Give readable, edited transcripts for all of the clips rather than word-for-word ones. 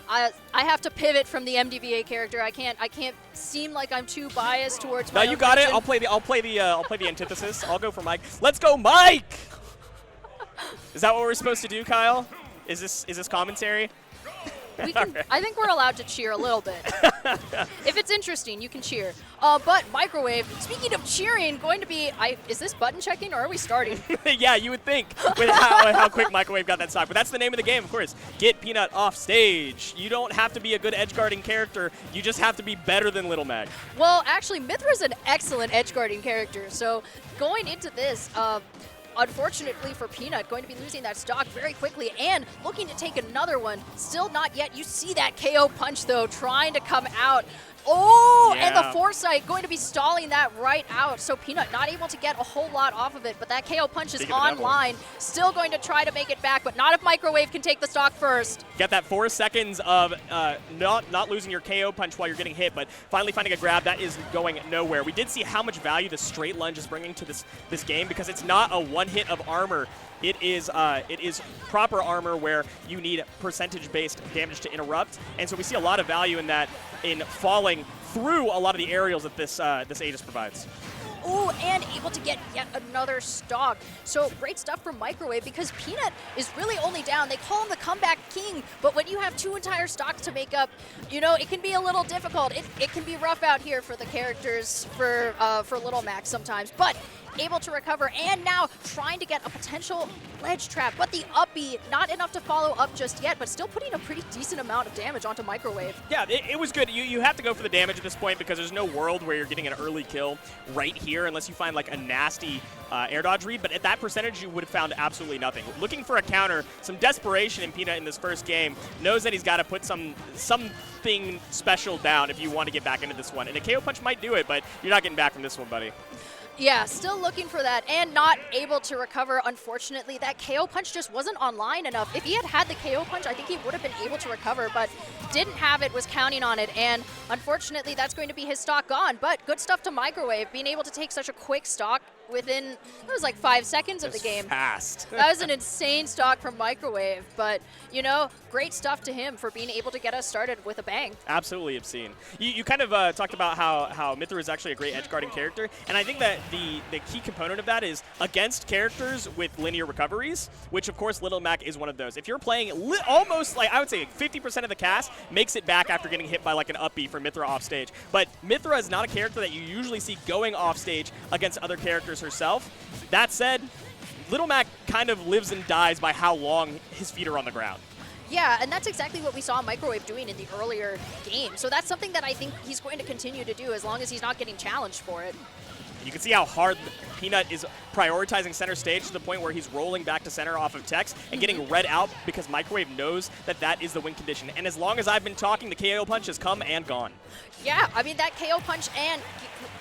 I have to pivot from the MDVA character. I can't seem like I'm too biased towards. No, you got it. I'll play the antithesis. I'll go for Mike. Let's go, Mike! Is that what we're supposed to do, Kyle? Is this commentary? We can, I think we're allowed to cheer a little bit. If it's interesting, you can cheer. But Mikerowave, speaking of cheering, going to be, is this button checking or are we starting? Yeah, you would think with how quick Mikerowave got that stock. But that's the name of the game, of course. Get Peanut off stage. You don't have to be a good edge guarding character. You just have to be better than Little Mac. Well, actually, Mythra's an excellent edge guarding character. So going into this, unfortunately for Peanut, going to be losing that stock very quickly and looking to take another one. Still not yet. You see that KO punch, though, trying to come out. Oh, yeah. And the Foresight going to be stalling that right out. So Peanut not able to get a whole lot off of it, but that KO punch is online. Still going to try to make it back, but not if Mikerowave can take the stock first. Get that 4 seconds of not losing your KO punch while you're getting hit, but finally finding a grab. That is going nowhere. We did see how much value the straight lunge is bringing to this game because it's not a one hit of armor. It is proper armor where you need percentage-based damage to interrupt, and so we see a lot of value in that, in falling through a lot of the aerials that this Aegis provides. Ooh, and able to get yet another stock. So great stuff from Mikerowave because Peanut is really only down. They call him the comeback king, but when you have 2 entire stocks to make up, you know, it can be a little difficult. It can be rough out here for the characters, for Little Mac sometimes, but able to recover, and now trying to get a potential ledge trap, but the up B, not enough to follow up just yet, but still putting a pretty decent amount of damage onto Mikerowave. Yeah, it was good. You have to go for the damage at this point because there's no world where you're getting an early kill right here unless you find like a nasty air dodge read, but at that percentage you would have found absolutely nothing. Looking for a counter, some desperation in Peanut in this first game, knows that he's got to put something special down if you want to get back into this one, and a KO punch might do it, but you're not getting back from this one, buddy. Yeah, still looking for that and not able to recover, unfortunately. That KO punch just wasn't online enough. If he had had the KO punch, I think he would have been able to recover, but didn't have it, was counting on it, and unfortunately that's going to be his stock gone. But good stuff to Mikerowave, being able to take such a quick stock within, it was like 5 seconds of the game. Fast. That was an insane stock from Mikerowave, but, you know, great stuff to him for being able to get us started with a bang. Absolutely obscene. You kind of talked about how Mythra is actually a great edge guarding character, and I think that the key component of that is against characters with linear recoveries, which of course Little Mac is one of those. If you're playing almost, like I would say 50% of the cast makes it back after getting hit by like an up B from Mythra off stage, but Mythra is not a character that you usually see going off stage against other characters herself. That said, Little Mac kind of lives and dies by how long his feet are on the ground. Yeah, and that's exactly what we saw Mikerowave doing in the earlier game. So that's something that I think he's going to continue to do as long as he's not getting challenged for it. You can see how hard Peanut is prioritizing center stage to the point where he's rolling back to center off of Tex and getting red out because Mikerowave knows that that is the win condition. And as long as I've been talking, the KO punch has come and gone. Yeah, I mean, that KO punch and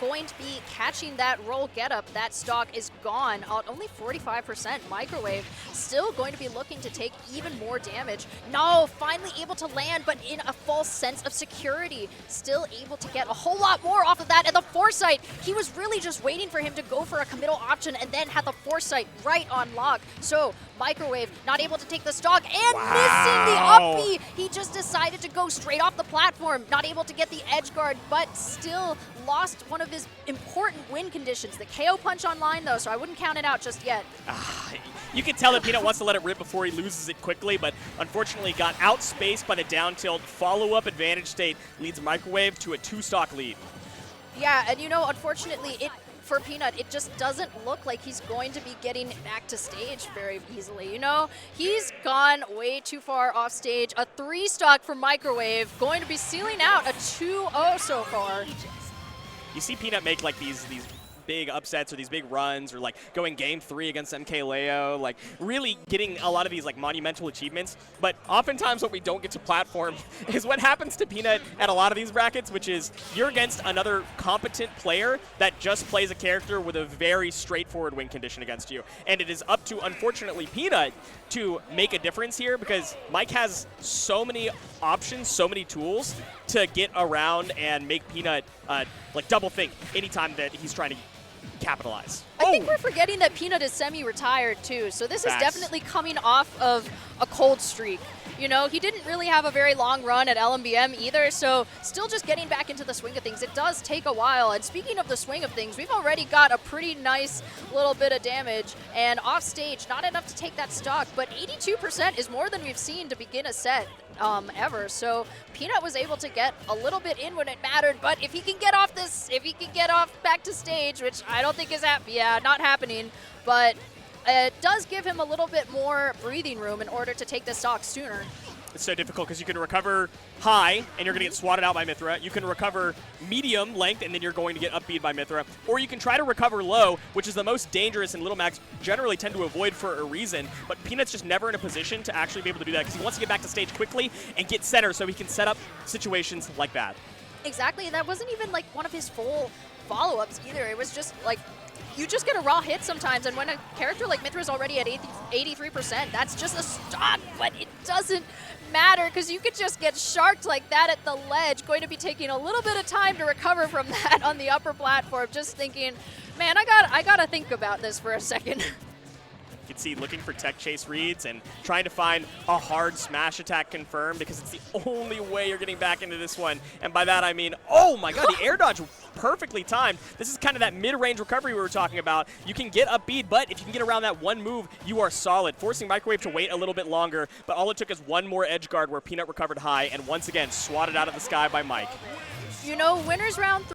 going to be catching that roll getup, that stock is gone. Only 45%. Mikerowave still going to be looking to take even more damage. No, finally able to land, but in a false sense of security. Still able to get a whole lot more off of that. And the Foresight, he was really just waiting for him to go for a committal option and then had the Foresight right on lock. So Mikerowave not able to take the stock and missing the up B. He just decided to go straight off the platform, not able to get the edge guard, but still lost one of his important win conditions. The KO punch online though, so I wouldn't count it out just yet. You can tell that Peanut wants to let it rip before he loses it quickly, but unfortunately got outspaced by the down tilt. Follow-up advantage state leads Mikerowave to a 2-stock lead. Yeah, and you know, unfortunately, for Peanut, it just doesn't look like he's going to be getting back to stage very easily. You know, he's gone way too far off stage. A 3-stock for Mikerowave, going to be sealing out a 2-0 so far. You see Peanut make like these big upsets or these big runs or like going game 3 against MKLeo, like really getting a lot of these like monumental achievements. But oftentimes what we don't get to platform is what happens to Peanut at a lot of these brackets, which is you're against another competent player that just plays a character with a very straightforward win condition against you. And it is up to, unfortunately, Peanut to make a difference here because Mike has so many options, so many tools to get around and make Peanut like double think anytime that he's trying to capitalize. I think we're forgetting that Peanut is semi-retired too, so this is definitely coming off of a cold streak. You know, he didn't really have a very long run at LMBM either, so still just getting back into the swing of things. It does take a while, and speaking of the swing of things, we've already got a pretty nice little bit of damage, and off stage, not enough to take that stock, but 82% is more than we've seen to begin a set ever. So Peanut was able to get a little bit in when it mattered, but if he can get off this, if he can get off back to stage, which I don't think is not happening, but it does give him a little bit more breathing room in order to take the stock sooner. It's so difficult because you can recover high and you're going to get swatted out by Mythra. You can recover medium length and then you're going to get upbeat by Mythra. Or you can try to recover low, which is the most dangerous and Little Macs generally tend to avoid for a reason. But Peanut's just never in a position to actually be able to do that because he wants to get back to stage quickly and get center so he can set up situations like that. Exactly, and that wasn't even like one of his full follow-ups either. It was just like, you just get a raw hit sometimes, and when a character like Mythra is already at 83%, that's just a stock, but it doesn't matter because you could just get sharked like that at the ledge. Going to be taking a little bit of time to recover from that on the upper platform, just thinking, man, I gotta think about this for a second. You can see looking for tech chase reads and trying to find a hard smash attack confirmed because it's the only way you're getting back into this one. And by that I mean, oh my god, the air dodge perfectly timed. This is kind of that mid-range recovery we were talking about. You can get upbeat, but if you can get around that one move, you are solid, forcing Mikerowave to wait a little bit longer. But all it took is one more edge guard where Peanut recovered high and once again swatted out of the sky by Mike. You know, winners round 3.